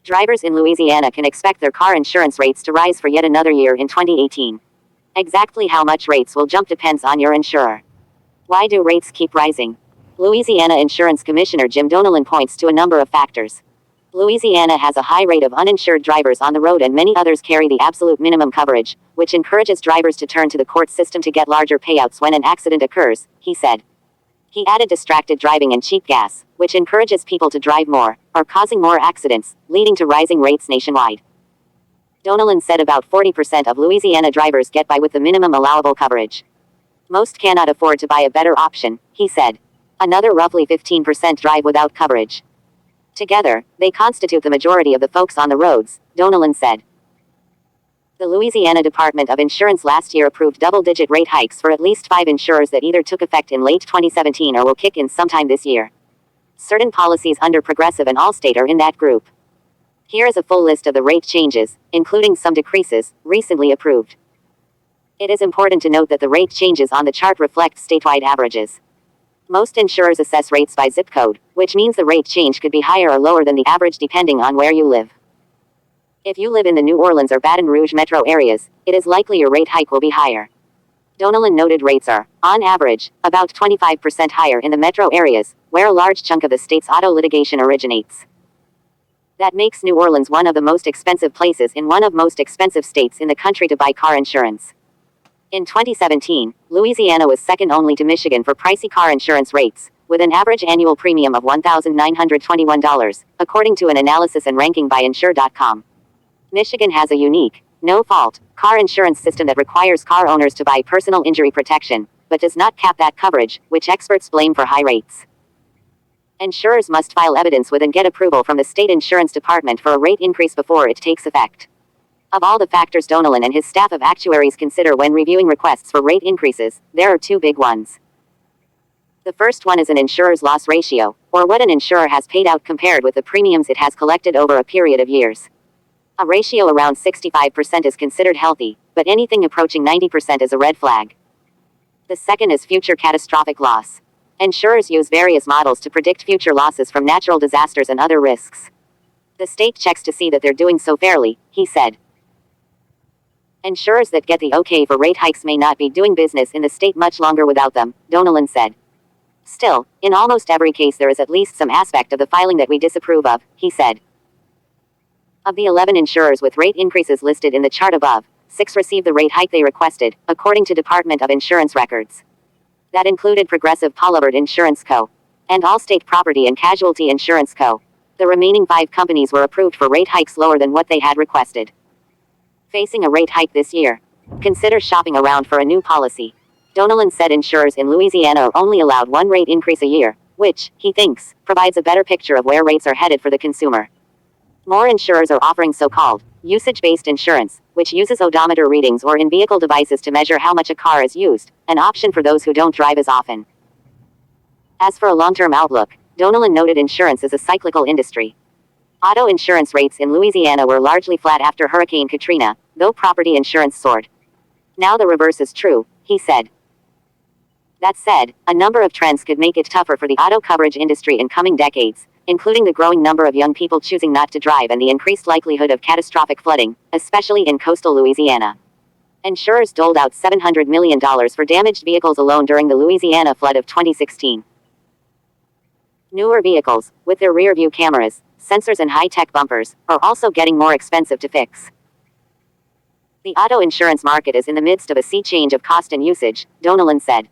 Drivers in Louisiana can expect their car insurance rates to rise for yet another year in 2018. Exactly how much rates will jump depends on your insurer. Why do rates keep rising? Louisiana Insurance Commissioner Jim Donelon points to a number of factors. Louisiana has a high rate of uninsured drivers on the road, and many others carry the absolute minimum coverage, which encourages drivers to turn to the court system to get larger payouts when an accident occurs, he said. He added distracted driving and cheap gas, which encourages people to drive more, are causing more accidents, leading to rising rates nationwide. Donelon said about 40% of Louisiana drivers get by with the minimum allowable coverage. Most cannot afford to buy a better option, he said. Another roughly 15% drive without coverage. Together, they constitute the majority of the folks on the roads, Donelon said. The Louisiana Department of Insurance last year approved double-digit rate hikes for at least 5 insurers that either took effect in late 2017 or will kick in sometime this year. Certain policies under Progressive and Allstate are in that group. Here is a full list of the rate changes, including some decreases, recently approved. It is important to note that the rate changes on the chart reflect statewide averages. Most insurers assess rates by zip code, which means the rate change could be higher or lower than the average depending on where you live. If you live in the New Orleans or Baton Rouge metro areas, it is likely your rate hike will be higher. Donelon noted rates are, on average, about 25% higher in the metro areas, where a large chunk of the state's auto litigation originates. That makes New Orleans one of the most expensive places in one of most expensive states in the country to buy car insurance. In 2017, Louisiana was second only to Michigan for pricey car insurance rates, with an average annual premium of $1,921, according to an analysis and ranking by Insure.com. Michigan has a unique, no-fault, car insurance system that requires car owners to buy personal injury protection, but does not cap that coverage, which experts blame for high rates. Insurers must file evidence with and get approval from the state insurance department for a rate increase before it takes effect. Of all the factors Donelon and his staff of actuaries consider when reviewing requests for rate increases, there are 2 big ones. The first one is an insurer's loss ratio, or what an insurer has paid out compared with the premiums it has collected over a period of years. A ratio around 65% is considered healthy, but anything approaching 90% is a red flag. The second is future catastrophic loss. Insurers use various models to predict future losses from natural disasters and other risks. The state checks to see that they're doing so fairly, he said. Insurers that get the okay for rate hikes may not be doing business in the state much longer without them, Donelon said. Still, in almost every case there is at least some aspect of the filing that we disapprove of, he said. Of the 11 insurers with rate increases listed in the chart above, 6 received the rate hike they requested, according to Department of Insurance records. That included Progressive Pollard Insurance Co. and Allstate Property and Casualty Insurance Co. The remaining 5 companies were approved for rate hikes lower than what they had requested. Facing a rate hike this year? Consider shopping around for a new policy. Donelon said insurers in Louisiana are only allowed 1 rate increase a year, which, he thinks, provides a better picture of where rates are headed for the consumer. More insurers are offering so-called usage-based insurance, which uses odometer readings or in-vehicle devices to measure how much a car is used, an option for those who don't drive as often. As for a long-term outlook, Donelon noted insurance is a cyclical industry. Auto insurance rates in Louisiana were largely flat after Hurricane Katrina, though property insurance soared. Now the reverse is true, he said. That said, a number of trends could make it tougher for the auto coverage industry in coming decades, including the growing number of young people choosing not to drive and the increased likelihood of catastrophic flooding, especially in coastal Louisiana. Insurers doled out $700 million for damaged vehicles alone during the Louisiana flood of 2016. Newer vehicles, with their rear-view cameras, sensors and high-tech bumpers, are also getting more expensive to fix. The auto insurance market is in the midst of a sea change of cost and usage, Donelon said.